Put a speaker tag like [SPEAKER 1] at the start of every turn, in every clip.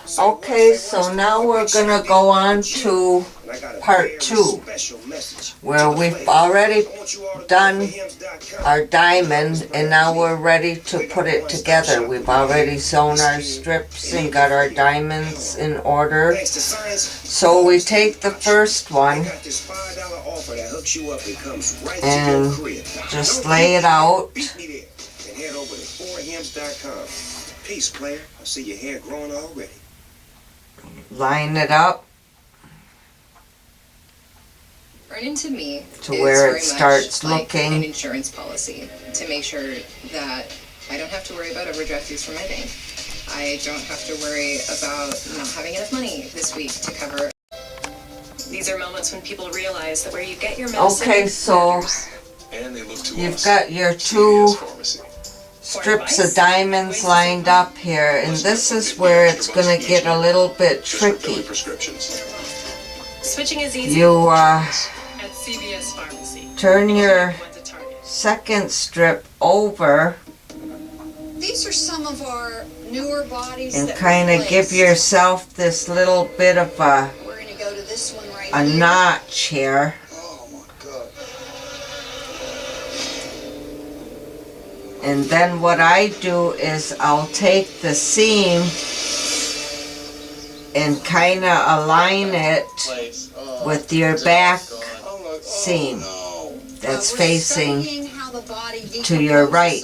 [SPEAKER 1] Okay, so now we're gonna go on to part 2, where we've already done our diamond and now we're ready to put it together. We've already sewn our strips and got our diamonds in order. So we take the first one and just lay it out. Peace, player. I see your hair growing already. Line it up
[SPEAKER 2] Earning to me
[SPEAKER 1] to where it starts looking
[SPEAKER 2] an insurance policy to make sure that I don't have to worry about overdraft fees for my bank. I don't have to worry about not having enough money this week to cover. These are moments when people realize that where you get your medicine.
[SPEAKER 1] Okay, so you've got your 2 strips of diamonds lined up here, and this is where it's going to get a little bit tricky.
[SPEAKER 2] Switching is easy.
[SPEAKER 1] You
[SPEAKER 2] at CVS Pharmacy.
[SPEAKER 1] Turn your second strip over
[SPEAKER 3] These are some of our newer bodies
[SPEAKER 1] and kind of give yourself this little bit of a,
[SPEAKER 3] We're going to go to this one right
[SPEAKER 1] a
[SPEAKER 3] here.
[SPEAKER 1] notch here. And then what I do is I'll take the seam and kind of align it with your back seam that's facing to your right.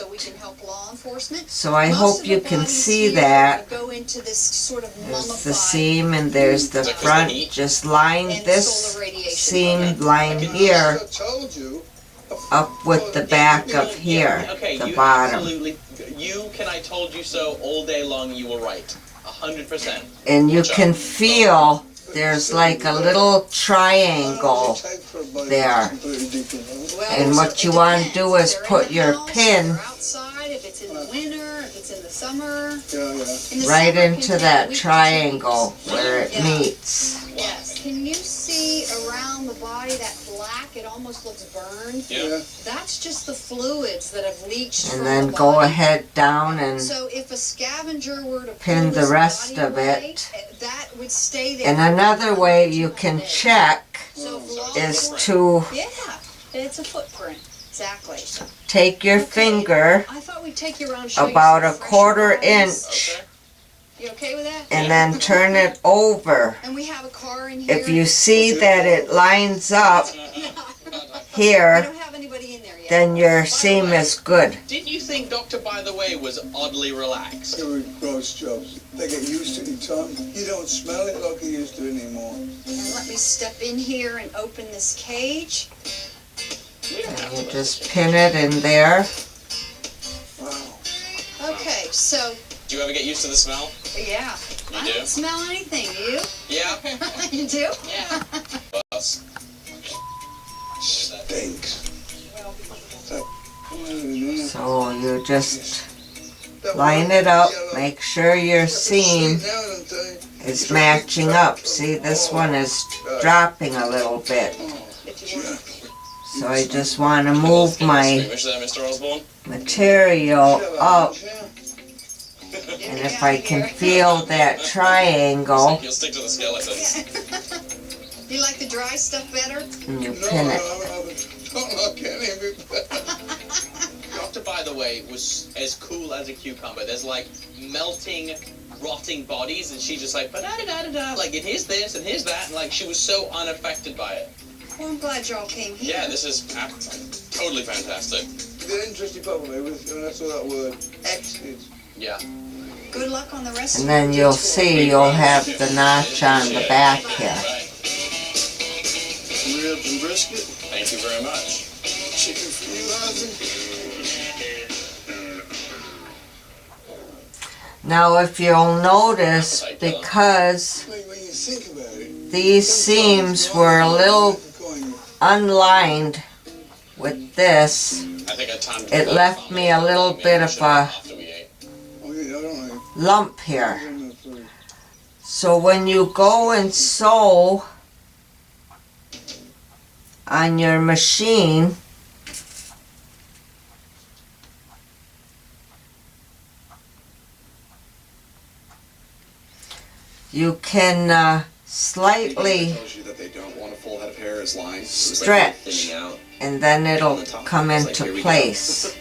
[SPEAKER 1] So I hope you can see that. There's the seam and there's the front. Just line this seam line here up with the back of here, the bottom.
[SPEAKER 4] Absolutely, I told you so all day long, you were right. 100%.
[SPEAKER 1] And you can feel there's like a little triangle there. And what you want to do is put your pin right into that triangle where it meets.
[SPEAKER 3] Yes. Can you see around the body that black? It almost looks burned.
[SPEAKER 4] Yeah.
[SPEAKER 3] That's just the fluids that have leached
[SPEAKER 1] And
[SPEAKER 3] from
[SPEAKER 1] then
[SPEAKER 3] the
[SPEAKER 1] go
[SPEAKER 3] body.
[SPEAKER 1] ahead down and
[SPEAKER 3] So if a scavenger were to
[SPEAKER 1] pin
[SPEAKER 3] pull
[SPEAKER 1] the
[SPEAKER 3] this
[SPEAKER 1] rest
[SPEAKER 3] body
[SPEAKER 1] of
[SPEAKER 3] away,
[SPEAKER 1] it.
[SPEAKER 3] that would stay there.
[SPEAKER 1] And another way you can check
[SPEAKER 3] So if law
[SPEAKER 1] is
[SPEAKER 3] enforcement-
[SPEAKER 1] to
[SPEAKER 3] Yeah, it's a footprint. Exactly.
[SPEAKER 1] take your finger
[SPEAKER 3] I thought we'd take you around and show you
[SPEAKER 1] about
[SPEAKER 3] some
[SPEAKER 1] a
[SPEAKER 3] fresher
[SPEAKER 1] 1/4
[SPEAKER 3] bodies.
[SPEAKER 1] inch
[SPEAKER 4] Okay.
[SPEAKER 3] You okay with that?
[SPEAKER 1] and then turn it over.
[SPEAKER 3] And we have a car in here.
[SPEAKER 1] If you see that it lines up
[SPEAKER 3] We
[SPEAKER 1] here,
[SPEAKER 3] don't have anybody in there yet.
[SPEAKER 1] then your seam is good.
[SPEAKER 4] Did you think Dr. By the Way was oddly relaxed?
[SPEAKER 5] They were gross jobs. They get used to it in time. You don't smell it like you used to anymore.
[SPEAKER 3] And let me step in here and open this cage.
[SPEAKER 1] And you just pin it in there.
[SPEAKER 5] Wow.
[SPEAKER 3] Okay, so,
[SPEAKER 4] Do you ever get used to the smell?
[SPEAKER 3] yeah.
[SPEAKER 4] You
[SPEAKER 3] I
[SPEAKER 4] do?
[SPEAKER 3] don't smell anything, you?
[SPEAKER 4] Yeah.
[SPEAKER 3] You do?
[SPEAKER 4] Yeah. Bus.
[SPEAKER 5] Stinks.
[SPEAKER 1] So you just line it up, make sure your seam is matching up. See, this one is dropping a little bit. So I just want to move my
[SPEAKER 4] Extinguisher there, Mr. Osborne.
[SPEAKER 1] material up, and if I can feel that triangle,
[SPEAKER 4] You'll stick to the skeletons.
[SPEAKER 3] Do you like the dry stuff better?
[SPEAKER 1] and you pin it.
[SPEAKER 5] I don't like any of it.
[SPEAKER 4] Dr. By the Way was as cool as a cucumber. There's like melting, rotting bodies, and she's just like, ba-da-da-da-da-da, like, and here's this, and here's that, and like, she was so unaffected by it.
[SPEAKER 3] Well, I'm glad y'all came here.
[SPEAKER 4] Yeah, this is totally fantastic.
[SPEAKER 5] The interesting part for me was when I saw that word, exit.
[SPEAKER 4] Yeah.
[SPEAKER 3] Good luck on the rest of
[SPEAKER 1] And then
[SPEAKER 3] your
[SPEAKER 1] you'll
[SPEAKER 3] detour.
[SPEAKER 1] see you'll have the notch on the back here.
[SPEAKER 4] Right.
[SPEAKER 5] Ribs and brisket.
[SPEAKER 4] Thank you very much.
[SPEAKER 5] Chicken for you, Ozzy.
[SPEAKER 1] Now if you'll notice, because
[SPEAKER 5] When you think about it,
[SPEAKER 1] these seams were a little unlined with this,
[SPEAKER 4] I think I timed
[SPEAKER 1] it left me a little bit of a
[SPEAKER 4] after we ate.
[SPEAKER 5] Oh, yeah, I don't know.
[SPEAKER 1] lump here. So when you go and sew on your machine, you can slightly
[SPEAKER 6] tells you that they don't want a full head of hair is lying.
[SPEAKER 1] stretch, and then it'll come into place.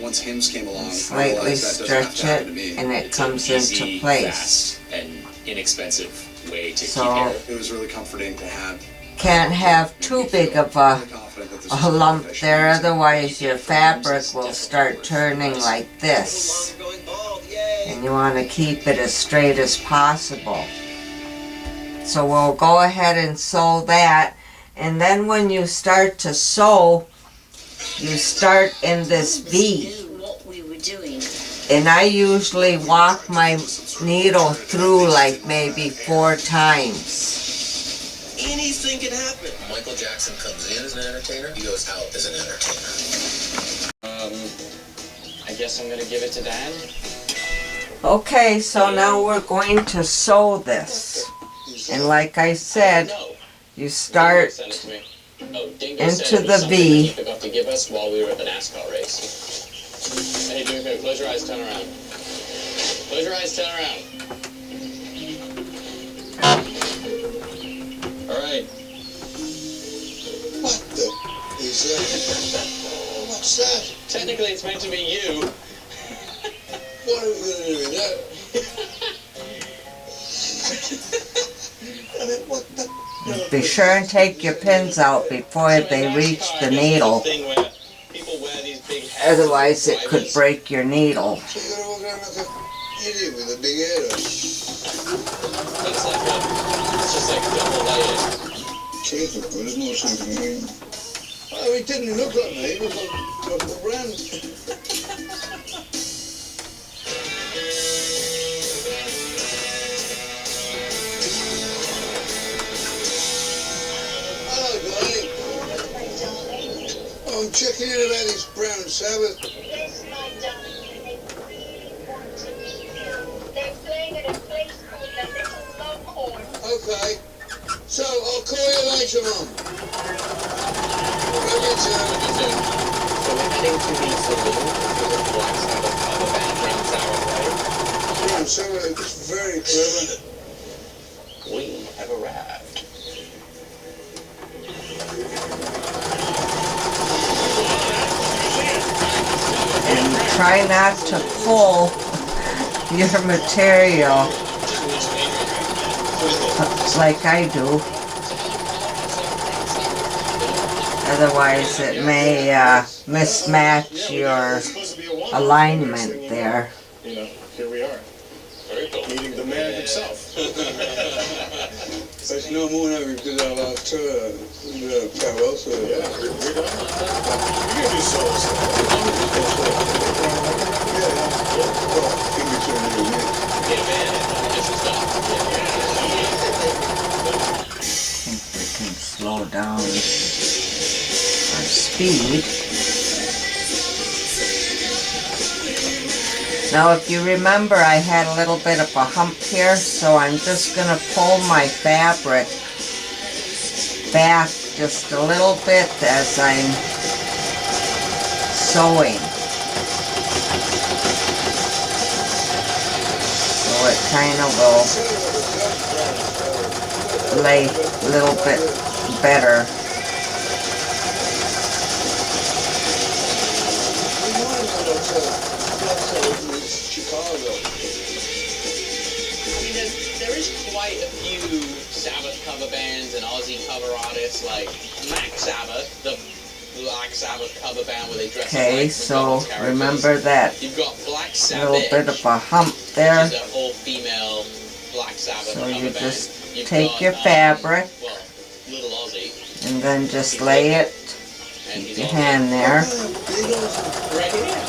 [SPEAKER 6] Once hymns came along,
[SPEAKER 1] Slightly stretch it, and it comes into place.
[SPEAKER 7] Fast, and inexpensive way to
[SPEAKER 1] So,
[SPEAKER 7] keep hair.
[SPEAKER 6] It was really comforting to have.
[SPEAKER 1] Can't have too big of a lump there, otherwise your fabric will start turning like this. And you want to keep it as straight as possible. So we'll go ahead and sew that, and then when you start to sew, you start in this V. And I usually walk my needle through like maybe 4 times.
[SPEAKER 8] Anything can happen. Michael Jackson comes in as an entertainer, he goes out as an entertainer.
[SPEAKER 4] I guess I'm gonna give it to Dad.
[SPEAKER 1] Okay, so now we're going to sew this. And like I said, you start into the V.
[SPEAKER 4] Forgot to give us while we were at the NASCAR race. Hey, Dingo, close your eyes, turn around. Close your eyes, turn around. All right.
[SPEAKER 5] What the is that? What's that?
[SPEAKER 4] Technically, it's meant to be you.
[SPEAKER 5] What are we going to do with that? I mean, what the?
[SPEAKER 1] Be sure and take your pins out before they reach the needle. Otherwise it could break your needle.
[SPEAKER 5] So you're going to walk around like an idiot with a big head on.
[SPEAKER 4] It's just like double layered.
[SPEAKER 5] Teeth are good, there's no sense in me. Oh, he didn't look like me, he looked like Uncle Brand. Hello, darling. Oh, I'm checking in about this brown Sabbath.
[SPEAKER 9] Yes, my darling. They're playing at a place called the Little Longhorn.
[SPEAKER 5] Okay. So, I'll call you later, Mum. Love you too.
[SPEAKER 4] So we're heading to the saloon for the Black Sabbath cover band Brown Sabbath, right?
[SPEAKER 5] Brown Sabbath is very clever.
[SPEAKER 4] We have arrived.
[SPEAKER 1] And try not to pull your material like I do. Otherwise it may mismatch your alignment there.
[SPEAKER 7] You know, here we are,
[SPEAKER 4] Very cool.
[SPEAKER 7] meeting the man himself.
[SPEAKER 5] It's no more now we've did our last tour. Farewell tour.
[SPEAKER 7] Yeah, we're done. We're gonna do solos.
[SPEAKER 5] Well, in between you and me.
[SPEAKER 1] I think we can slow down our speed. Now if you remember, I had a little bit of a hump here, so I'm just going to pull my fabric back just a little bit as I'm sewing. So it kind of will lay a little bit better.
[SPEAKER 5] Chicago.
[SPEAKER 4] I mean, there is quite a few Sabbath cover bands and Aussie cover artists, like Mac Sabbath, the Black Sabbath cover band where they dress up
[SPEAKER 1] Okay,
[SPEAKER 4] like
[SPEAKER 1] so
[SPEAKER 4] McDonald's characters.
[SPEAKER 1] remember that
[SPEAKER 4] You've got Black
[SPEAKER 1] little
[SPEAKER 4] Sabbath,
[SPEAKER 1] bit of a hump there.
[SPEAKER 4] which is an all-female Black Sabbath
[SPEAKER 1] So
[SPEAKER 4] cover
[SPEAKER 1] you
[SPEAKER 4] band.
[SPEAKER 1] just
[SPEAKER 4] You've
[SPEAKER 1] take
[SPEAKER 4] got,
[SPEAKER 1] your fabric
[SPEAKER 4] well, Little Aussie,
[SPEAKER 1] and then just lay it,
[SPEAKER 4] and
[SPEAKER 1] keep
[SPEAKER 4] he's
[SPEAKER 1] your
[SPEAKER 4] on
[SPEAKER 1] hand there.
[SPEAKER 4] right here.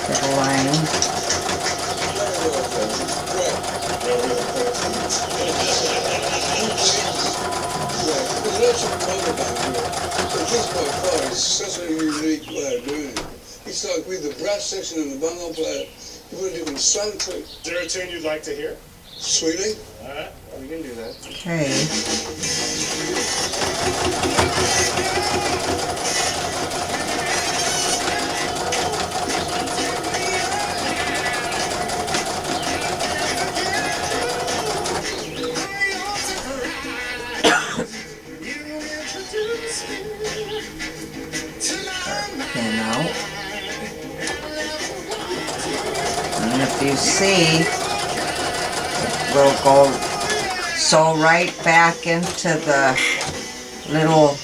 [SPEAKER 1] Get a line.
[SPEAKER 5] It's such a unique way of doing it. It's like with the brass section and the bundle player, you put a different sound to it.
[SPEAKER 7] Is there a tune you'd like to hear?
[SPEAKER 5] Sweetie?
[SPEAKER 7] Alright, well, we can do that.
[SPEAKER 1] Okay. see, we'll go sew right back into the little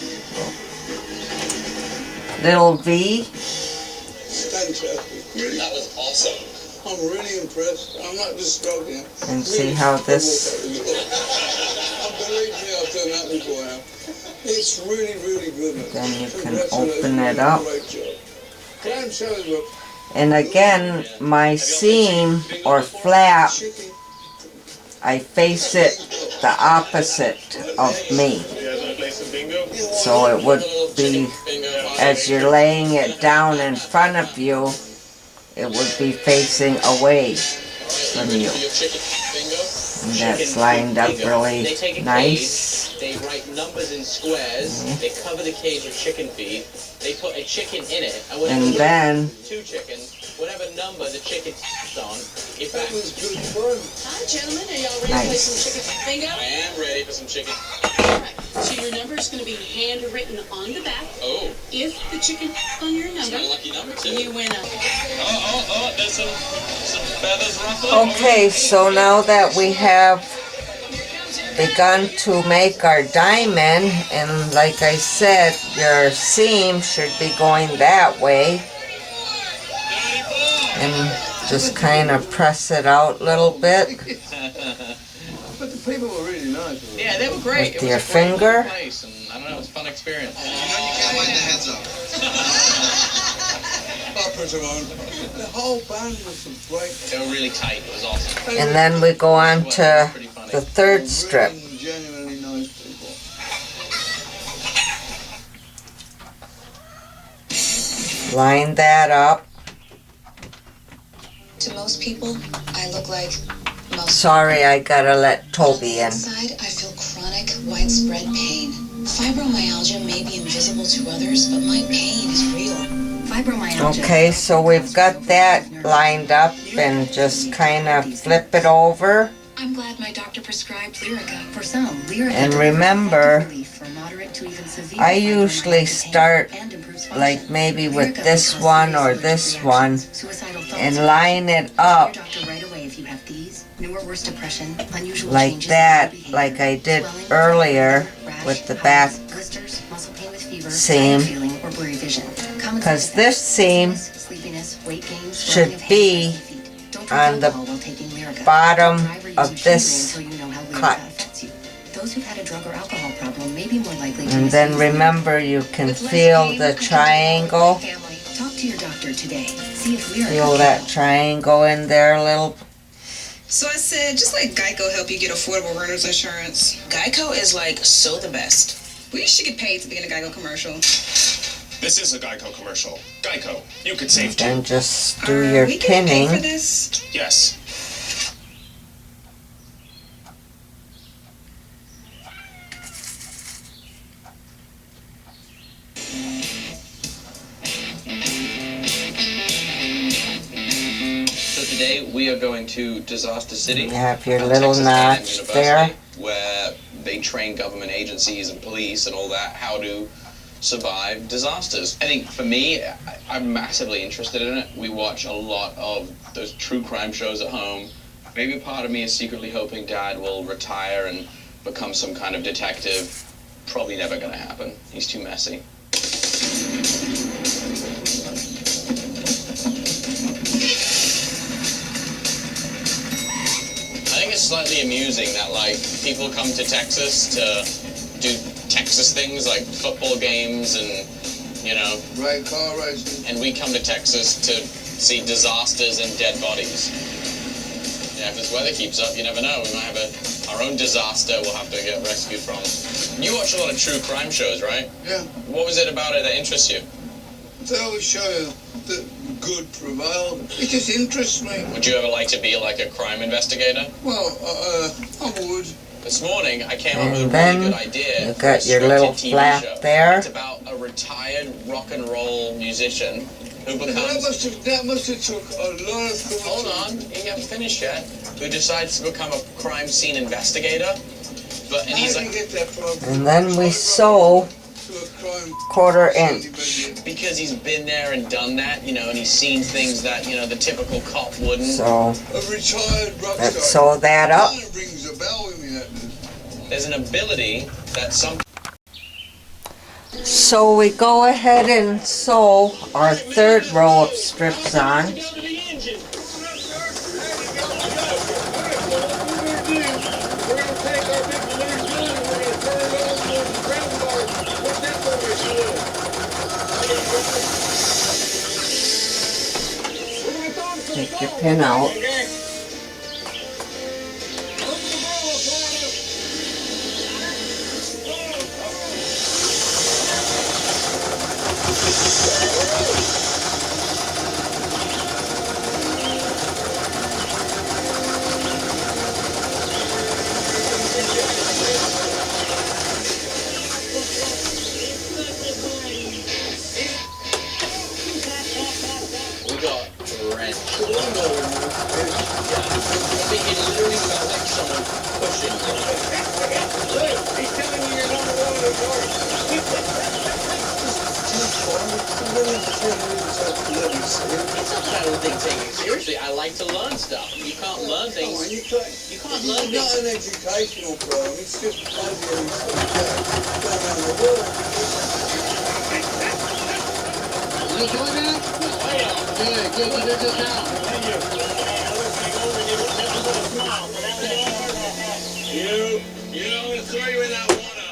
[SPEAKER 1] V.
[SPEAKER 5] Fantastic. Really,
[SPEAKER 8] That was awesome.
[SPEAKER 5] I'm really impressed. I'm not just joking.
[SPEAKER 1] And see how this,
[SPEAKER 5] Believe me, I've done that before now. It's really, really good.
[SPEAKER 1] then you can open it up.
[SPEAKER 5] Great job. Clam chowder, look.
[SPEAKER 1] And again, my seam or flap, I face it the opposite of me.
[SPEAKER 7] You guys want to play some bingo?
[SPEAKER 1] So it would be, as you're laying it down in front of you, it would be facing away from you. And that's lined up really nice.
[SPEAKER 4] They write numbers in squares, they cover the cage with chicken feed, they put a chicken in it,
[SPEAKER 1] And then,
[SPEAKER 4] two chickens, whatever number the chicken tapped on, it
[SPEAKER 5] That was good fun.
[SPEAKER 10] Hi, gentlemen. Are y'all ready to play some chicken bingo?
[SPEAKER 4] I am ready for some chicken.
[SPEAKER 10] All right. So your number is going to be handwritten on the back.
[SPEAKER 4] Oh,
[SPEAKER 10] If the chicken on your
[SPEAKER 4] it's
[SPEAKER 10] number,
[SPEAKER 4] my lucky number too.
[SPEAKER 10] you win a...
[SPEAKER 4] There's some feathers ruffling.
[SPEAKER 1] okay, so now that we have begun to make our diamond, and like I said, your seam should be going that way. And just kind of press it out a little bit.
[SPEAKER 5] But the people were really nice.
[SPEAKER 4] Yeah, they were great.
[SPEAKER 1] With
[SPEAKER 4] It was
[SPEAKER 1] your
[SPEAKER 4] a great
[SPEAKER 1] finger.
[SPEAKER 4] place, and I don't know, it was a fun experience.
[SPEAKER 8] You can't mind the heads up.
[SPEAKER 5] I'll put them on. The whole band was great.
[SPEAKER 4] They were really tight. It was awesome.
[SPEAKER 1] And then we go on to the third strip.
[SPEAKER 5] Really genuinely nice people.
[SPEAKER 1] Line that up.
[SPEAKER 2] To most people, I look like most.
[SPEAKER 1] Sorry, I gotta let Toby in.
[SPEAKER 2] Inside, I feel chronic, widespread pain. Fibromyalgia may be invisible to others, but my pain is real. Fibromyalgia.
[SPEAKER 1] Okay, so we've got that lined up and just kind of flip it over.
[SPEAKER 2] I'm glad my doctor prescribed Lyrica. For some, Lyrica
[SPEAKER 1] And remember, I usually start like maybe with this one or this one and line it up like that, like I did earlier with the back seam, because this seam should be on the bottom of this cut. And then remember, you can feel the triangle. Feel that triangle in there a little.
[SPEAKER 11] So I said, just let Geico help you get affordable renter's insurance. Geico is like so the best. We should get paid to be in a Geico commercial.
[SPEAKER 7] This is a Geico commercial. Geico, you could save too.
[SPEAKER 1] Then just do your pinning.
[SPEAKER 11] For this?
[SPEAKER 7] Yes.
[SPEAKER 4] Today we are going to Disaster City.
[SPEAKER 1] You have your little notch there.
[SPEAKER 4] Where they train government agencies and police and all that how to survive disasters. I think for me, I'm massively interested in it. We watch a lot of those true crime shows at home. Maybe part of me is secretly hoping Dad will retire and become some kind of detective. Probably never gonna happen. He's too messy. I think it's slightly amusing that, like, people come to Texas to do Texas things like football games and, you know,
[SPEAKER 5] Right, car racing.
[SPEAKER 4] and we come to Texas to see disasters and dead bodies. Yeah, if this weather keeps up, you never know. We might have our own disaster we'll have to get rescued from. You watch a lot of true crime shows, right?
[SPEAKER 5] Yeah.
[SPEAKER 4] What was it about it that interests you?
[SPEAKER 5] They always show you that good prevail. It just interests me.
[SPEAKER 4] Would you ever like to be like a crime investigator?
[SPEAKER 5] Well, I would.
[SPEAKER 4] This morning, I came up with a
[SPEAKER 1] And
[SPEAKER 4] really
[SPEAKER 1] then
[SPEAKER 4] good idea.
[SPEAKER 1] you
[SPEAKER 4] for
[SPEAKER 1] got
[SPEAKER 4] a
[SPEAKER 1] your little
[SPEAKER 4] scripted TV
[SPEAKER 1] flap
[SPEAKER 4] show.
[SPEAKER 1] there.
[SPEAKER 4] It's about a retired rock and roll musician who
[SPEAKER 5] That
[SPEAKER 4] becomes...
[SPEAKER 5] must have took a lot of thought.
[SPEAKER 4] Hold on, you haven't finished yet. Who decides to become a crime scene investigator. And he's
[SPEAKER 5] How did
[SPEAKER 4] like,
[SPEAKER 5] you get that from?
[SPEAKER 1] And then we sew 1/4 inch.
[SPEAKER 4] Because he's been there and done that, you know, and he's seen things that, you know, the typical cop wouldn't.
[SPEAKER 1] So
[SPEAKER 5] A retired rock star.
[SPEAKER 1] let's sew that up.
[SPEAKER 5] It rings a bell with me, that does.
[SPEAKER 4] There's an ability that some...
[SPEAKER 1] So we go ahead and sew our 3rd row of strips on. Take your pin out.
[SPEAKER 4] We got wrenched. It literally felt like someone pushing.
[SPEAKER 5] He's telling you you're not alone in the dark.
[SPEAKER 4] It's not that I don't think taking it seriously. I like to learn stuff. You can't learn things. You can't learn
[SPEAKER 5] It's not
[SPEAKER 4] things.
[SPEAKER 5] an educational program, it's just puzzling stuff around the world.
[SPEAKER 4] You enjoy that? Yeah, good. You did good now.
[SPEAKER 8] You know, I'm gonna throw you in that water.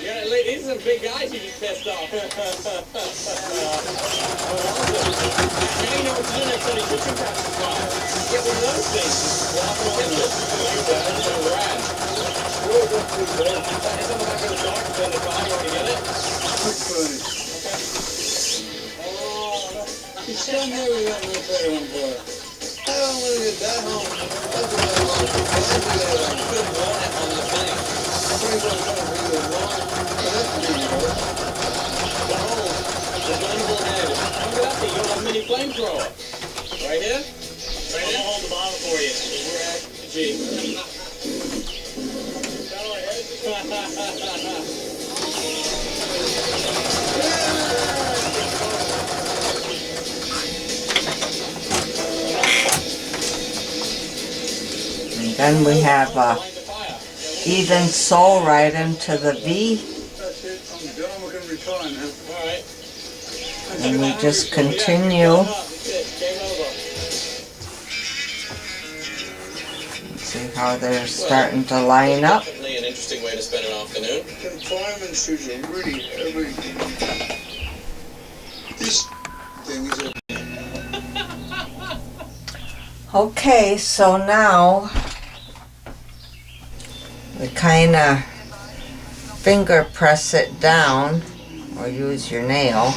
[SPEAKER 4] Yeah, these are some big guys you just pissed off. Now you know what to do next time you kitchen passes by. Get one of those things. Walk around this. That's so rad. It's on the back of the dog. It's in the car. You want to get it?
[SPEAKER 5] Quick furnace. He's standing there with that repair on board. I don't want to get that home. That's what I want.
[SPEAKER 4] You could have worn it on the thing.
[SPEAKER 5] I'm pretty sure I'm trying to bring the line. But that's pretty good.
[SPEAKER 4] The hole. The bendable head. Look at that thing. You have a mini flamethrower. Right here? Right here? I'll hold the bottle for you. We're at G.
[SPEAKER 1] And then we have a even sew right into the V.
[SPEAKER 5] That's it. I'm done. We can retire now.
[SPEAKER 4] Alright.
[SPEAKER 1] And we just continue. See how they're starting to line up.
[SPEAKER 4] Definitely an interesting way to spend an afternoon.
[SPEAKER 5] Confinement shoes are really heavy. This thing is a...
[SPEAKER 1] Okay, so now we kind of finger press it down or use your nail.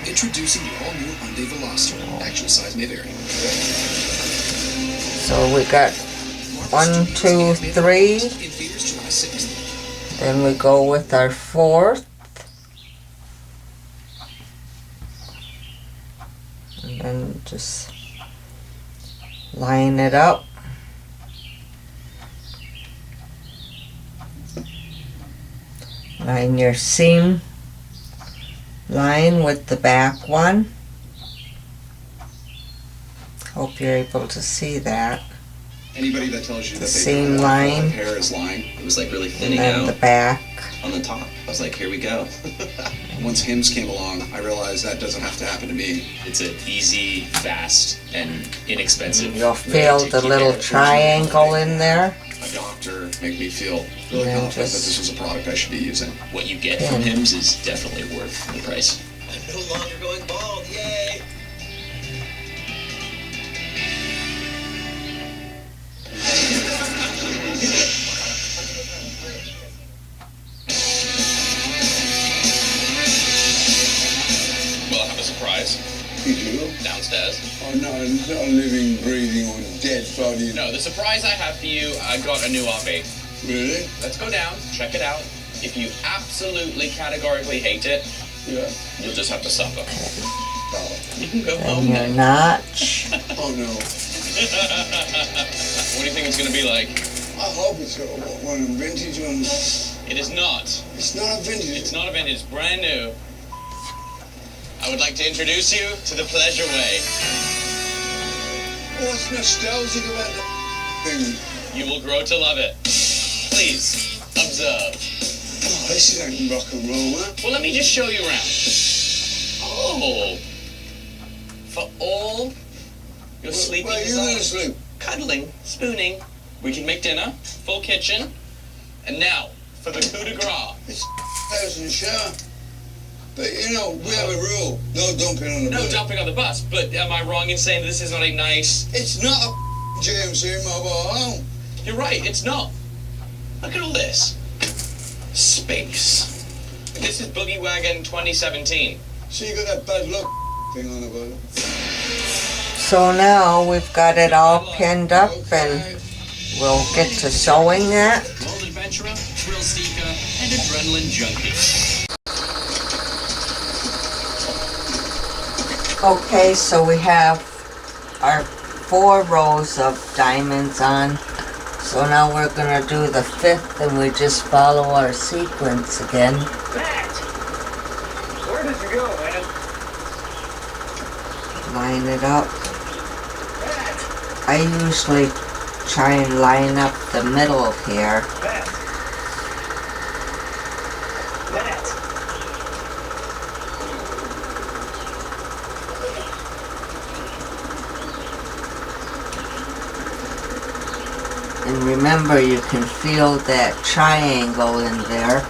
[SPEAKER 6] Introducing the all-new Hyundai Veloster. Actual size may vary.
[SPEAKER 1] So we got 1, 2, 3.
[SPEAKER 6] In theaters July 6th.
[SPEAKER 1] Then we go with our 4th. And then just line it up. Line your seam line with the back one. Hope you're able to see that.
[SPEAKER 6] Anybody that tells you that they
[SPEAKER 1] Seam
[SPEAKER 6] don't
[SPEAKER 1] line.
[SPEAKER 6] want hair is lying.
[SPEAKER 12] It was like really
[SPEAKER 1] And
[SPEAKER 12] thinning
[SPEAKER 1] then the
[SPEAKER 12] out
[SPEAKER 1] back.
[SPEAKER 12] on the top. I was like, here we go.
[SPEAKER 6] Once hymns came along, I realized that doesn't have to happen to me.
[SPEAKER 12] It's an easy, fast, and inexpensive.
[SPEAKER 1] You'll
[SPEAKER 12] way
[SPEAKER 1] feel
[SPEAKER 12] to
[SPEAKER 1] the
[SPEAKER 12] keep
[SPEAKER 1] little
[SPEAKER 12] hair.
[SPEAKER 1] triangle in there.
[SPEAKER 6] A doctor make me feel really
[SPEAKER 1] And
[SPEAKER 6] confident that
[SPEAKER 1] just-
[SPEAKER 6] this was a product I should be using.
[SPEAKER 12] What you get from Hims is definitely worth the price.
[SPEAKER 8] I'm no longer going bald, yay!
[SPEAKER 7] Well, I have a surprise
[SPEAKER 5] You do?
[SPEAKER 7] downstairs.
[SPEAKER 5] Oh no, it's not a living, breathing, or dead body.
[SPEAKER 7] No, the surprise I have for you, I got a new RV.
[SPEAKER 5] Really?
[SPEAKER 7] Let's go down, check it out. If you absolutely categorically hate it,
[SPEAKER 5] Yeah.
[SPEAKER 4] You'll just have to suffer. You can go
[SPEAKER 1] And
[SPEAKER 4] home
[SPEAKER 1] your
[SPEAKER 4] then.
[SPEAKER 1] notch.
[SPEAKER 5] Oh no.
[SPEAKER 4] What do you think it's going to be like?
[SPEAKER 5] I hope it's one of the vintage ones.
[SPEAKER 4] It is not.
[SPEAKER 5] It's not a vintage.
[SPEAKER 4] It's not a vintage. It's brand new. I would like to introduce you to the Pleasure Way.
[SPEAKER 5] What's nostalgic about that thing?
[SPEAKER 4] You will grow to love it. Please, observe.
[SPEAKER 5] Oh, this ain't rock and roll, huh?
[SPEAKER 4] Well, let me just show you around. Oh. For all your sleeping
[SPEAKER 5] Where are you gonna
[SPEAKER 4] desires.
[SPEAKER 5] sleep?
[SPEAKER 4] Cuddling, spooning. We can make dinner, full kitchen. And now, for the coup de grace.
[SPEAKER 5] It's house and shower. But you know, we have a rule. No dumping on the
[SPEAKER 4] No
[SPEAKER 5] bus.
[SPEAKER 4] dumping on the bus, but am I wrong in saying this is not a nice...
[SPEAKER 5] It's not a GMC mobile home.
[SPEAKER 4] You're right, it's not. Look at all this. Space. This is Boogie Wagon 2017.
[SPEAKER 5] So you got that bad luck thing on about it.
[SPEAKER 1] So now we've got it all pinned up and we'll get to sewing that.
[SPEAKER 12] Bold adventurer, thrill seeker, and adrenaline junkie.
[SPEAKER 1] Okay, so we have our 4 rows of diamonds on. So now we're going to do the 5th and we just follow our sequence again.
[SPEAKER 13] Matt! Where did you go, man?
[SPEAKER 1] Line it up.
[SPEAKER 13] Matt!
[SPEAKER 1] I usually try and line up the middle here.
[SPEAKER 13] Matt! Matt!
[SPEAKER 1] And remember, you can feel that triangle in there.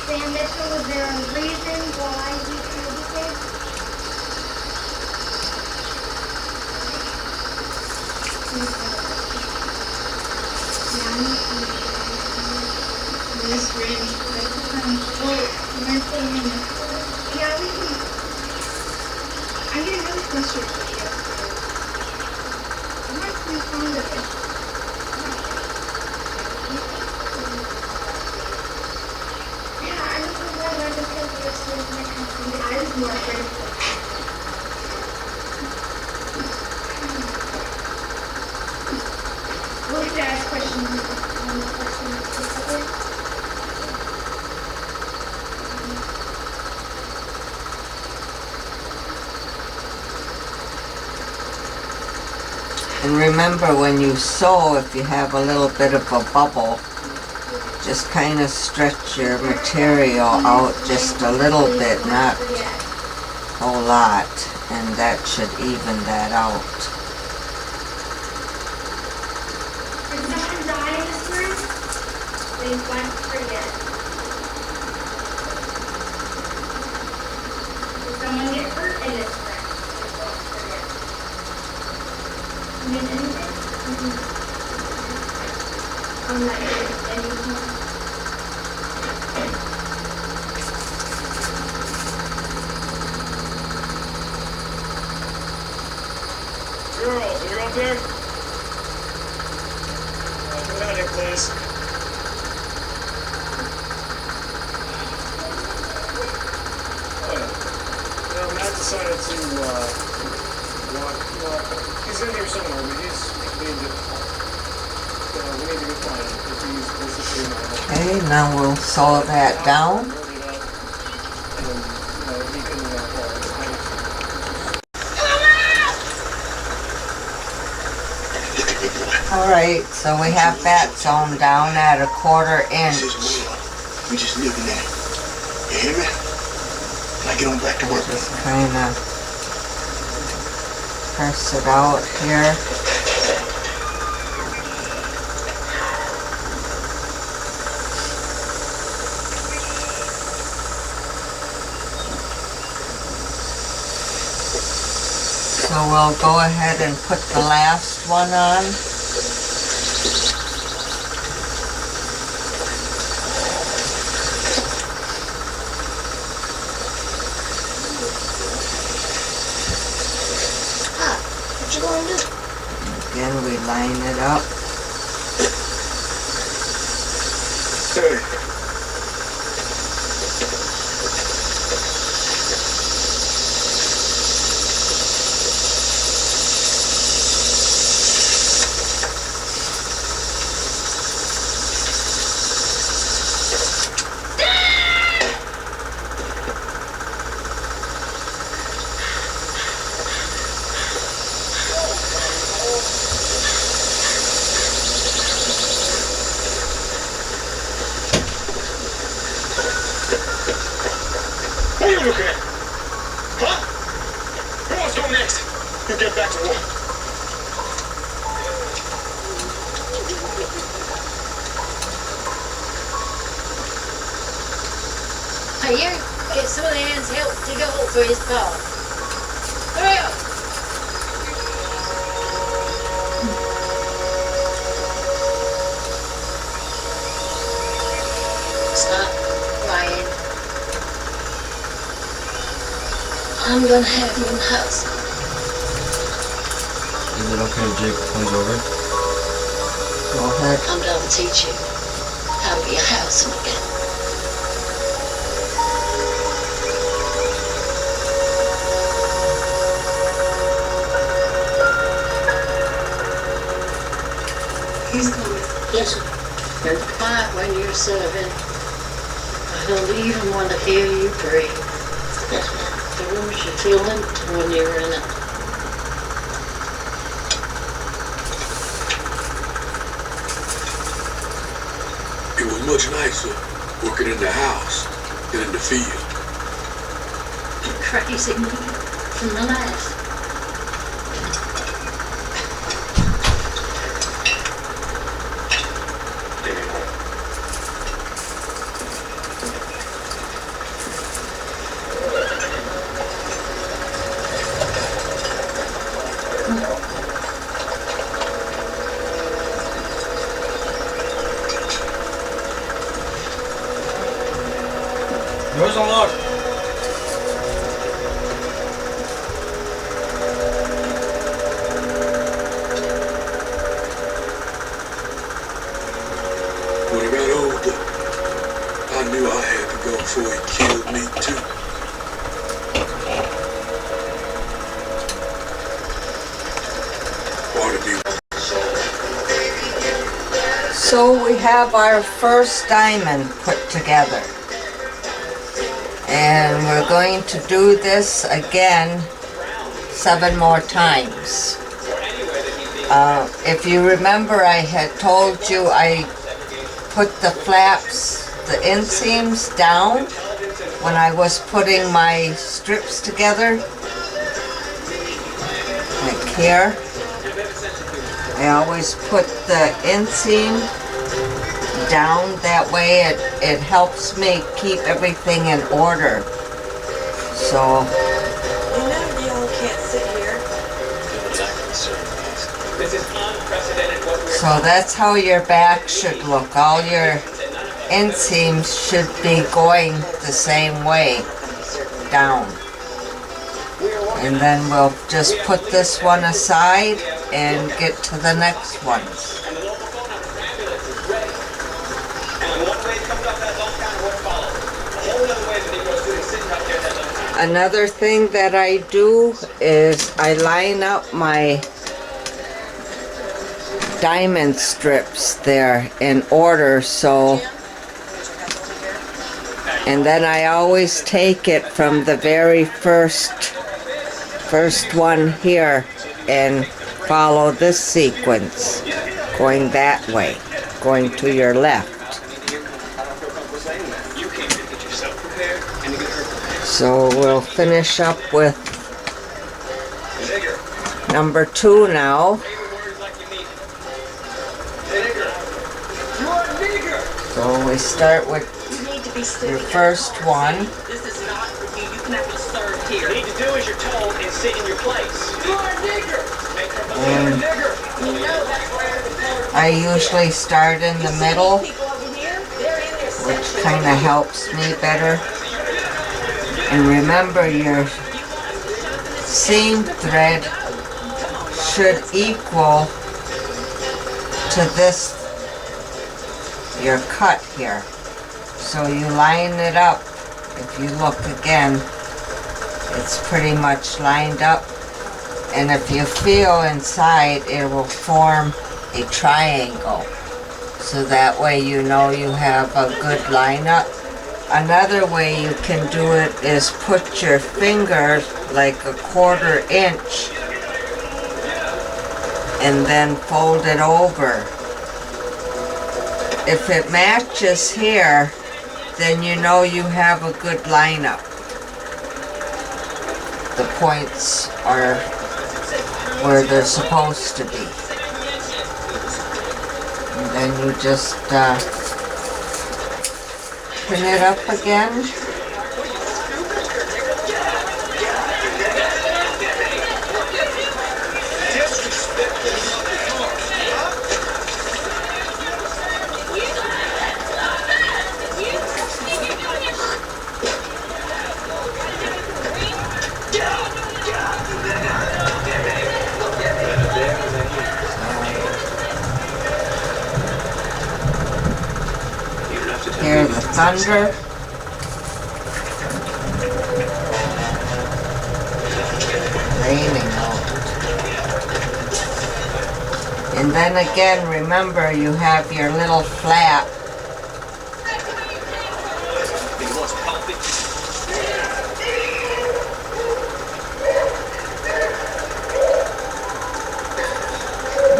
[SPEAKER 9] Sam Mitchell, was there a reason why he created it? Miss Randy, yeah, we can. I get really frustrated with you. I'm not too fond of it. Yeah, I just was glad I just kept listening to my company. I was more grateful. We'll have to ask questions on the question.
[SPEAKER 1] And remember, when you sew, if you have a little bit of a bubble, just kind of stretch your material out just a little bit, not a whole lot, and that should even that out.
[SPEAKER 9] Did someone die in this room? They won't forget. Did someone get hurt in this room? They won't forget. You mean anything? I'm not doing anything.
[SPEAKER 13] Girls, are you up there? Come down here, please. Oh, yeah. No, Matt decided to, he's in here somewhere, but we need to find him, because he's basically my
[SPEAKER 1] Okay, now we'll sew that down.
[SPEAKER 13] he can,
[SPEAKER 1] Alright, so we have that sewn down at 1/4 inch.
[SPEAKER 5] We just living there. You hear me? Now get on back to work.
[SPEAKER 1] Just kind of press it out here. So we'll go ahead and put the last one on.
[SPEAKER 9] What you gonna do?
[SPEAKER 1] Again, we line it up.
[SPEAKER 14] What are you looking at? Huh? Who wants to go next? You get back to work.
[SPEAKER 10] Hey, you get some of the hands help dig a hole for his car. Hurry up! Stop crying. I'm gonna have you in the house.
[SPEAKER 15] Is it okay if Jake comes over?
[SPEAKER 1] Go ahead.
[SPEAKER 10] I'm gonna teach you how to be a houseman again.
[SPEAKER 9] He's coming.
[SPEAKER 10] Listen, be quiet when you're serving. I don't even want to hear you breathe. The room should feel empty when you're in it.
[SPEAKER 5] It was much nicer working in the house than in the field.
[SPEAKER 10] Crazy me from the last.
[SPEAKER 15] Door's unlocked.
[SPEAKER 5] When he got older, I knew I had to go before he killed me too. Wanted me.
[SPEAKER 1] So we have our first diamond put together. And we're going to do this again 7 more times. If you remember, I had told you I put the flaps, the inseams down when I was putting my strips together. Like here. I always put the inseam down, that way it helps me keep everything in order. So
[SPEAKER 16] You know y'all can't sit here.
[SPEAKER 4] This is unprecedented what we're
[SPEAKER 1] so that's how your back should look. All your inseams should be going the same way down. And then we'll just put this one aside and get to the next ones. Another thing that I do is I line up my diamond strips there in order, so, and then I always take it from the very first one here and follow this sequence, going that way, going to your left. So we'll finish up with number 2 now. So we start with your first one.
[SPEAKER 16] This is not for you. You can actually serve here. You need to do as you're told and sit in your place. You are a nigger.
[SPEAKER 1] And I usually start in the middle, which kind of helps me better. And remember, your seam thread should equal to this, your cut here. So you line it up. If you look again, it's pretty much lined up. And if you feel inside, it will form a triangle. So that way you know you have a good lineup. Another way you can do it is put your finger like a 1/4 inch and then fold it over. If it matches here, then you know you have a good lineup. The points are where they're supposed to be. And then you just pin it up again. Hear the thunder. Raining out. And then again, remember you have your little flap.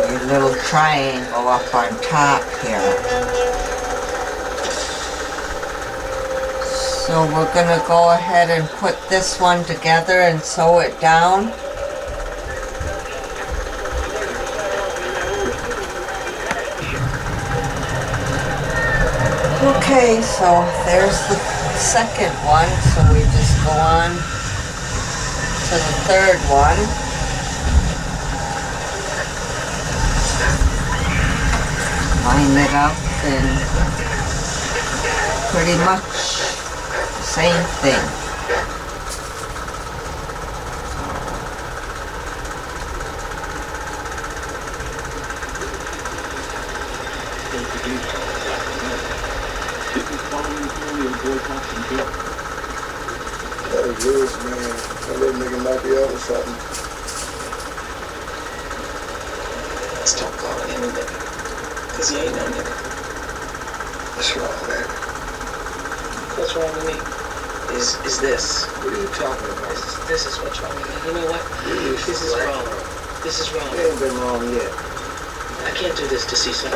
[SPEAKER 1] Your little triangle up on top here. So we're going to go ahead and put this one together and sew it down. Okay, so there's the second one. So we just go on to the third one. Line it up and pretty much same thing.
[SPEAKER 5] That is yours, man. That little nigga might be out or something.
[SPEAKER 16] Stop calling him a nigga. Cause he ain't no nigga.
[SPEAKER 5] What's wrong, man?
[SPEAKER 16] What's wrong with me? Is this.
[SPEAKER 5] What are you talking about?
[SPEAKER 16] This is what's wrong with me. You know what? This is wrong. This is wrong.
[SPEAKER 5] You ain't been wrong yet.
[SPEAKER 16] I can't do this to Cecil.
[SPEAKER 5] I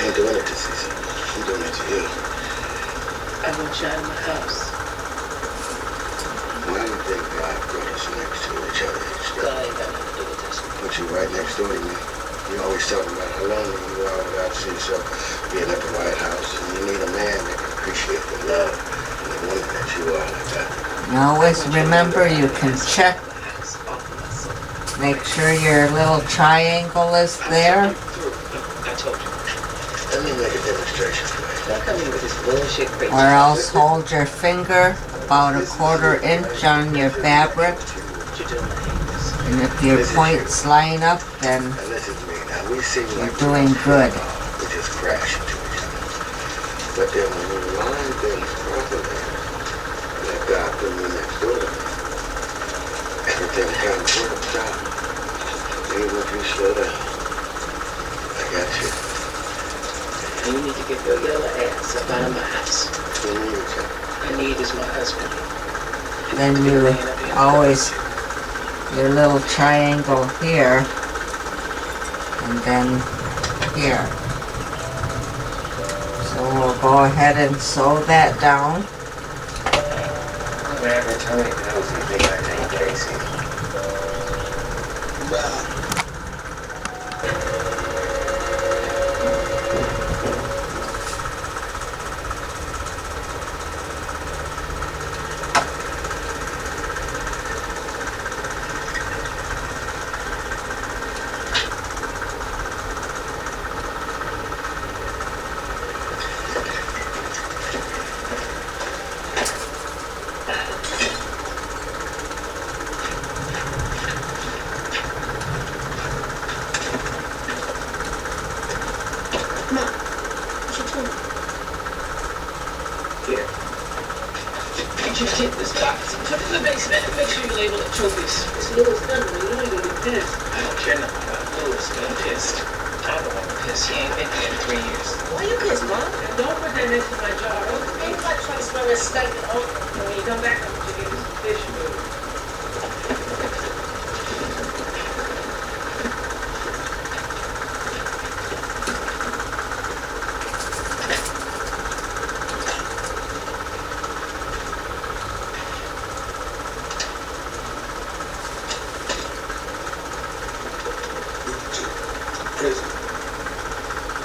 [SPEAKER 5] ain't doing it to Cecil. I'm doing it to you.
[SPEAKER 16] I want you out of my house.
[SPEAKER 5] Why do you think God brought us next to each other each day?
[SPEAKER 16] God ain't got nothing to do with this.
[SPEAKER 5] Put you right next door to me. You always talking about how lonely you are without Cecil being at the White House. And you need a man that can appreciate the love and the woman that you are like that.
[SPEAKER 1] And always remember you can check. Make sure your little triangle is there.
[SPEAKER 16] I told you.
[SPEAKER 5] Let me make a demonstration for you.
[SPEAKER 16] Don't come in with this bullshit crazy.
[SPEAKER 1] Or else hold your finger about a 1/4 inch on your fabric.
[SPEAKER 16] What you doing?
[SPEAKER 1] And if your points line up, then
[SPEAKER 5] Now listen to me. Now we seem
[SPEAKER 1] you're
[SPEAKER 5] like
[SPEAKER 1] doing good.
[SPEAKER 5] we just crash into each other. But then when you line things properly, like God put me next door to me, everything kind of works out. Even if you slow down, I got you.
[SPEAKER 16] You need to get your yellow ass up out of my house.
[SPEAKER 5] Who needs you?
[SPEAKER 16] I need is my husband.
[SPEAKER 1] Then you always, your little triangle here, and then here. So we'll go ahead and sew that down.
[SPEAKER 5] Whatever Tony knows, you think I ain't Casey. Well.
[SPEAKER 16] you to take this box and put it in the basement and make sure you label it trophies. It's Louis done, you know you're gonna be pissed. I don't care nothing about Louis, but I'm pissed. I'm the one pissed. He ain't been here in 3 years. Why you pissed, Mom? And don't put that next to my jar. Ain't like trying to smell that stinking okra. And when you come back, I'm gonna give you some fish food.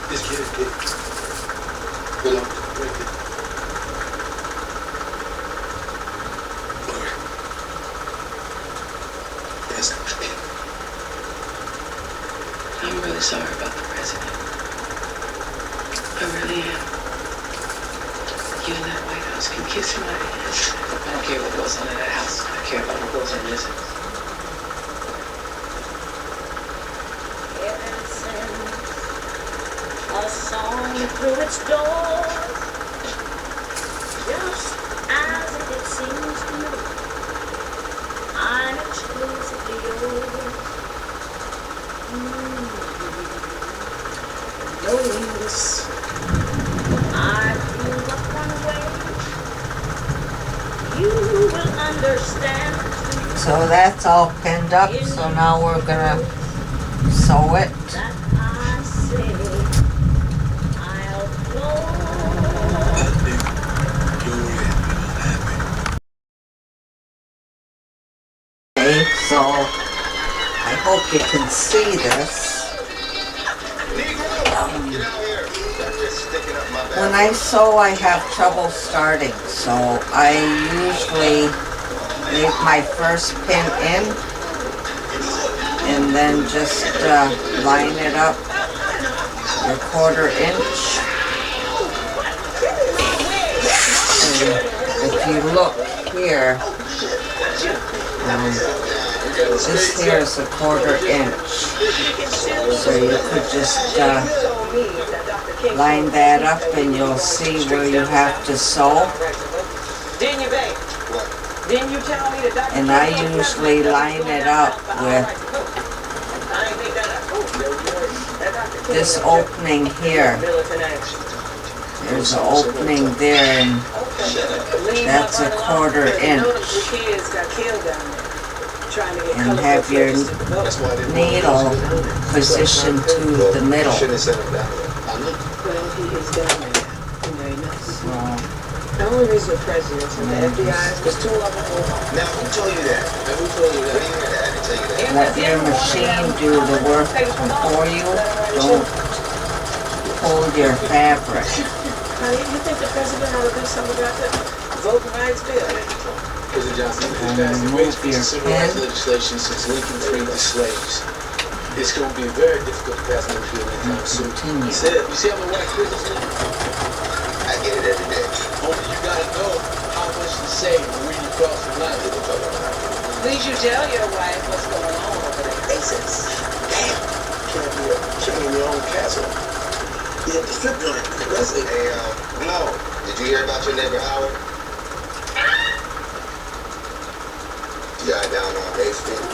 [SPEAKER 5] This kid belongs to the president.
[SPEAKER 10] I'm really sorry about the president. I really am. You in that White House can kiss my ass.
[SPEAKER 16] I don't care what goes on in that house. I care about what goes on in this house.
[SPEAKER 17] Heaven sends a song through its door, just as it seems to me. I'm exclusively yours. Knowing this, I feel but one way. You will understand.
[SPEAKER 1] So that's all pinned up, so now we're gonna sew it.
[SPEAKER 17] That I say I'll go.
[SPEAKER 1] Okay, so I hope you can see this. When I sew, I have trouble starting, so I usually leave my first pin in and then just line it up a 1/4 inch. And if you look here, this here is a 1/4 inch, so you could just line that up and you'll see where you have to sew.
[SPEAKER 16] Didn't you, babe? Didn't you tell me that
[SPEAKER 1] And I usually line it up with this opening here. There's an opening there, and that's a 1/4 inch. And have your needle positioned to the middle.
[SPEAKER 16] The only reason the president's in the FBI is because 2 of them were.
[SPEAKER 5] Now, who told you that? Now, who told you that? What do you mean I didn't tell you that?
[SPEAKER 1] Let your machine do the work for you. Don't pull your fabric.
[SPEAKER 16] Honey, you think the president ought to do something about that voting rights bill?
[SPEAKER 5] President Johnson has passed the greatest piece of civil rights legislation since Lincoln freed the slaves. It's going to be very difficult to pass another bill anytime soon. You see how my wife prisons me? I get it every day. Only you got to know how much to say when you cross the line.
[SPEAKER 16] Please you tell your wife what's going on over there.
[SPEAKER 5] Racist. Damn. Can't be a king in your own castle. You have to flip joint. Hey, Glo, did you hear about your neighbor Howard? The guy down on 8th Street.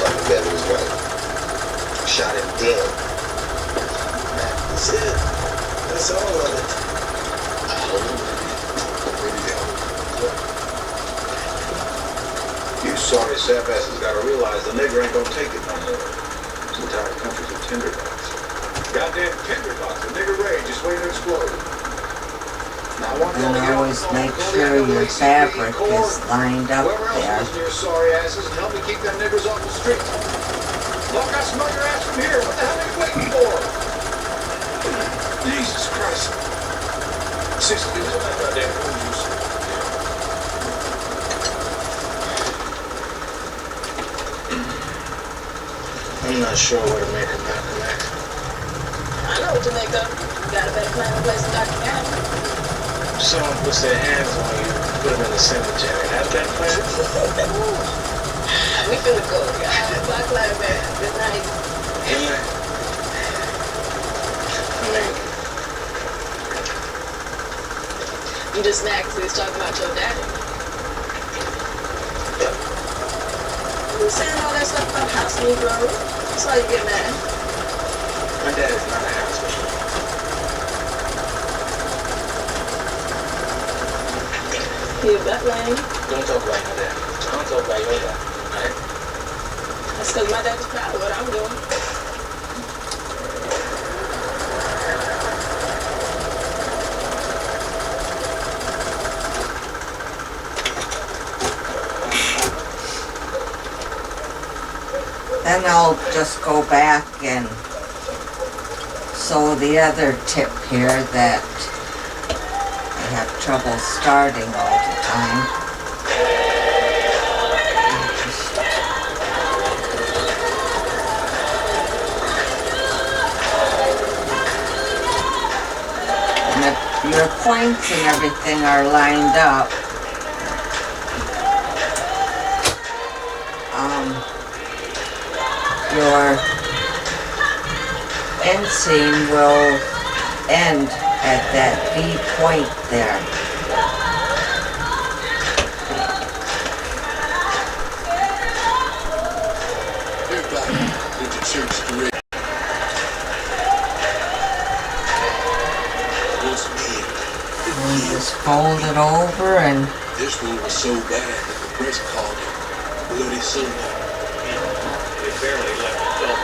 [SPEAKER 5] Fucking dead with his wife. Shot him dead. That's it. That's all of it. You sorry sap asses gotta realize the nigger ain't gonna take it no more. This entire country's a tinderbox. Goddamn tinderbox, a nigger rage just waiting to explode.
[SPEAKER 1] And always make sure your fabric is lined up there.
[SPEAKER 5] Your sorry asses and help me keep them niggers off the street. Look, I smell your ass from here. What the hell are you waiting for? Jesus Christ. 6 dudes on that goddamn food juice. I'm not sure where to make a Malcolm X.
[SPEAKER 16] I know what to make up. You got a better plan in place than Dr. County.
[SPEAKER 5] Someone puts their hands on you, put them in the cemetery. Have that plan?
[SPEAKER 16] We finna go, guys. Black Lives Matter. Good night.
[SPEAKER 5] Good night. I mean,
[SPEAKER 16] You just snagged because he was talking about your daddy. was saying all that stuff about house Negro. That's all you get mad.
[SPEAKER 8] My dad is not a house Negro.
[SPEAKER 16] He a black man.
[SPEAKER 8] Don't talk like my dad. Don't talk like your dad. Alright?
[SPEAKER 16] That's because my dad was proud of what I'm doing.
[SPEAKER 1] Then I'll just go back and sew the other tip here that I have trouble starting all the time. And if your points and everything are lined up, your inseam will end at that V point there.
[SPEAKER 5] Everybody, get your church correct. Once again,
[SPEAKER 1] And just fold it over and
[SPEAKER 5] this one was so bad that the press called it Bloody Sunday.
[SPEAKER 14] They barely left the dump.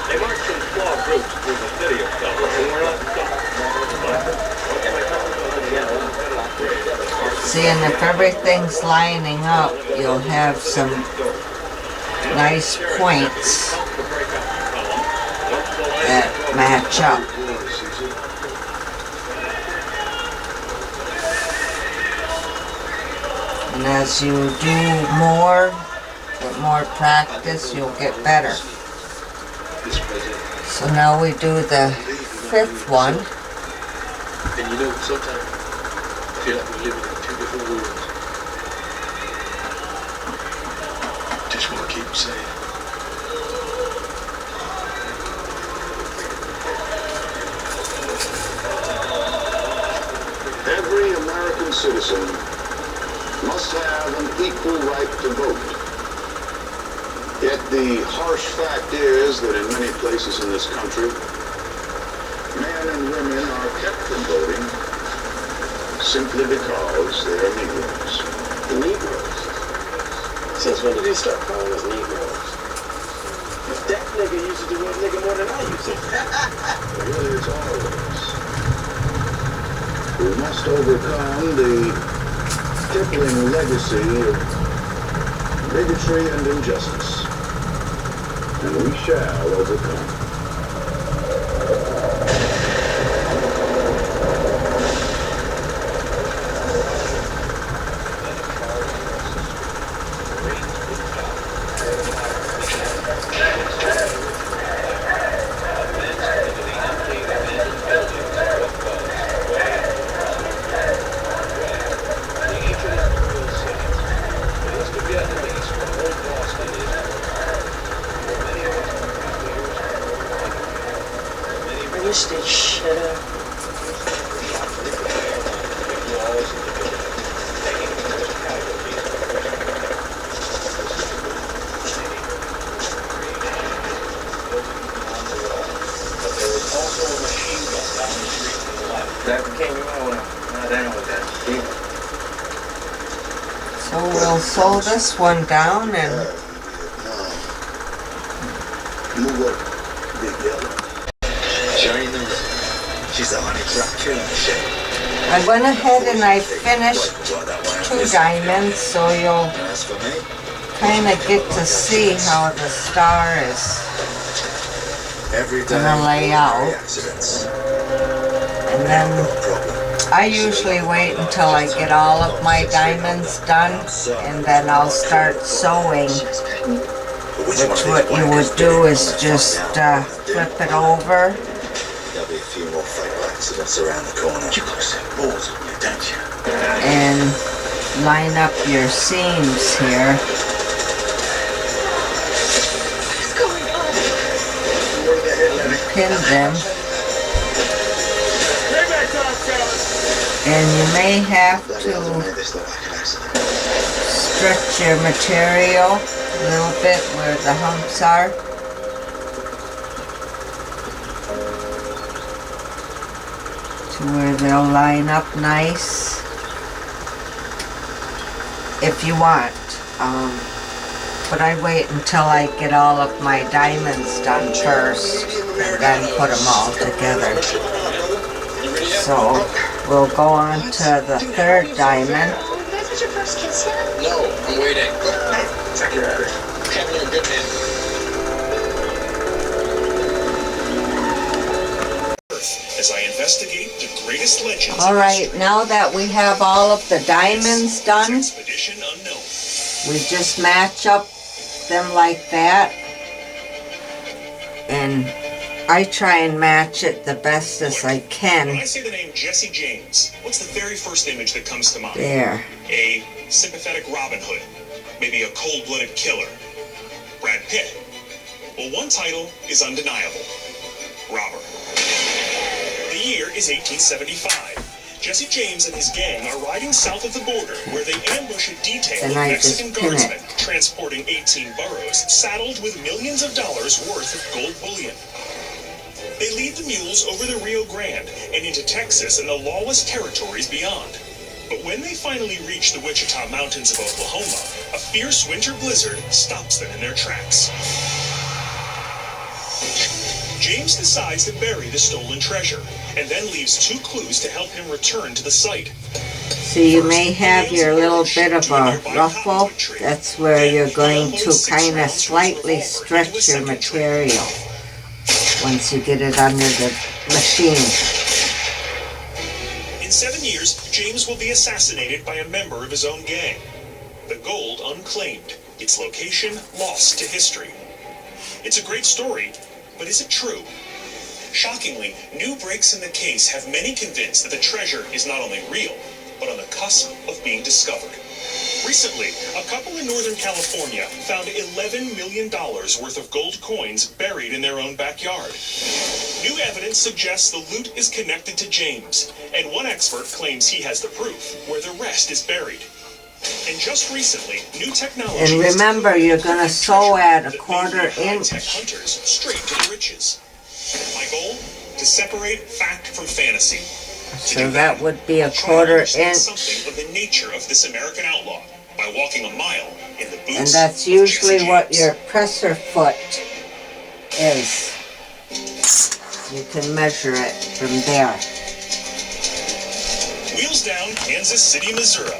[SPEAKER 14] They marched in small groups through the city of Dublin, and we're not
[SPEAKER 1] see, and if everything's lining up, you'll have some nice points that match up. And as you do more, with more practice, you'll get better. So now we do the fifth one.
[SPEAKER 5] And you know, sometimes I feel like we're living in two different worlds. Just want to keep saying.
[SPEAKER 18] Every American citizen must have an equal right to vote. Yet the harsh fact is that in many places in this country, men and women are kept from voting simply because they are Negroes.
[SPEAKER 14] The Negroes? Since when did they start calling us Negroes? That nigga uses the word nigga more than I use it.
[SPEAKER 18] Really, it's all of us. We must overcome the crippling legacy of bigotry and injustice. And we shall overcome.
[SPEAKER 16] I wish they'd shut up.
[SPEAKER 8] That became your own. Not down with that.
[SPEAKER 1] So we'll sew this one down and
[SPEAKER 18] Move up, Big Yellow.
[SPEAKER 8] Join the river. She's a honey trap killing machine.
[SPEAKER 1] I went ahead and I finished 2 diamonds, so you'll
[SPEAKER 8] As for me,
[SPEAKER 1] kind of get to see how the star is
[SPEAKER 8] every day
[SPEAKER 1] gonna lay out.
[SPEAKER 8] accidents.
[SPEAKER 1] And then I usually wait until I get all of my diamonds done, and then I'll start sewing. Which what you would do is just flip it over.
[SPEAKER 8] There'll be a few more fatal accidents around the corner. You got some balls on you, don't you?
[SPEAKER 1] And line up your seams here.
[SPEAKER 16] What's going on?
[SPEAKER 1] Pin them. And you may have to stretch your material a little bit where the humps are. To where they'll line up nice. If you want. But I wait until I get all of my diamonds done first and then put them all together. So we'll go on to the third diamond.
[SPEAKER 9] Oh, you guys had your first kiss yet?
[SPEAKER 8] No, I'm waiting. Check your order. Kevin, you're a good man.
[SPEAKER 7] As I investigate the greatest legends.
[SPEAKER 1] Alright, now that we have all of the diamonds done, we just match up them like that. And I try and match it the best as I can.
[SPEAKER 7] When I say the name Jesse James, what's the very first image that comes to mind?
[SPEAKER 1] There.
[SPEAKER 7] A sympathetic Robin Hood. Maybe a cold-blooded killer. Brad Pitt. Well, one title is undeniable. Robber. The year is 1875. Jesse James and his gang are riding south of the border where they ambush a detail of Mexican guardsmen transporting 18 burros saddled with millions of dollars worth of gold bullion. They lead the mules over the Rio Grande and into Texas and the lawless territories beyond. But when they finally reach the Wichita Mountains of Oklahoma, a fierce winter blizzard stops them in their tracks. James decides to bury the stolen treasure, and then leaves 2 clues to help him return to the site.
[SPEAKER 1] So you may have your little bit of a ruffle. That's where you're going to kind of slightly stretch your material once you get it under the machine.
[SPEAKER 7] In 7 years, James will be assassinated by a member of his own gang. The gold unclaimed, its location lost to history. It's a great story, but is it true? Shockingly, new breaks in the case have many convinced that the treasure is not only real, but on the cusp of being discovered. Recently, a couple in Northern California found $11 million worth of gold coins buried in their own backyard. New evidence suggests the loot is connected to James, and one expert claims he has the proof where the rest is buried. And just recently, new technology.
[SPEAKER 1] And remember, you're going to sew at a 1/4 inch.
[SPEAKER 7] Hunters straight to the riches. My goal? To separate fact from fantasy.
[SPEAKER 1] So that would be a 1/4 inch.
[SPEAKER 7] Something of the nature of this American outlaw by walking a mile in the boots.
[SPEAKER 1] And that's usually what your presser foot is. You can measure it from there.
[SPEAKER 7] Wheels down, Kansas City, Missouri.